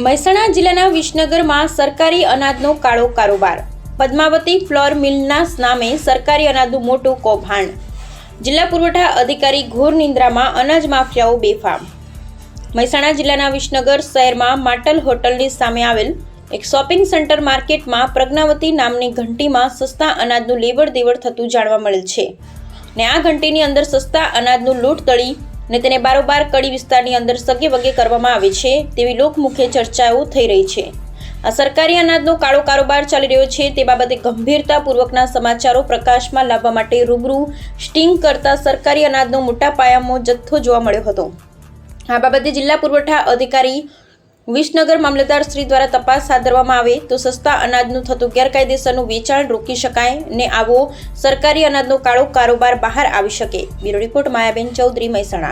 મહેસાણા જિલ્લાના વિસનગરમાં સરકારી અનાજનો કાળો કારોબાર. પદ્માવતી ફ્લોર મિલના નામે સરકારી અનાજનું મોટું કૌભાંડ. જિલ્લા પુરવઠા અધિકારી ઘોર નિંદ્રામાં અનાજ માફિયાઓ બેફામ. મહેસાણા જિલ્લાના વિસનગર શહેરમાં માટલ હોટલની સામે આવેલ એક શોપિંગ સેન્ટર માર્કેટમાં પ્રજ્ઞાવતી નામની ઘંટીમાં સસ્તા અનાજનું લેવડ દેવડ થતું જાણવા મળેલ છે ને આ ઘંટીની અંદર સસ્તા અનાજનું લૂંટ તળી ને તેને બારોબાર કડી વિસ્તારની અંદર સગે વગે કરવામાં આવે છે તેવી લોકમુખે ચર્ચાઓ થઈ રહી છે. આ સરકારી અનાજનો કાળો કારોબાર ચાલી રહ્યો છે તે બાબતે ગંભીરતાપૂર્વકના સમાચારો પ્રકાશમાં લાવવા માટે રૂબરૂ સ્ટિંગ કરતા સરકારી અનાજનો મોટા પાયામાં જથ્થો જોવા મળ્યો હતો. આ બાબતે જિલ્લા પુરવઠા અધિકારી વિસનગર મામલતદાર શ્રી દ્વારા તપાસ હાથ ધરવામાં આવે તો સસ્તા અનાજનું થતું ગેરકાયદેસરનું વેચાણ રોકી શકાય ને આવો સરકારી અનાજનો કાળો કારોબાર બહાર આવી શકે. Bureau report Mayaben Chaudhary, Mehsana.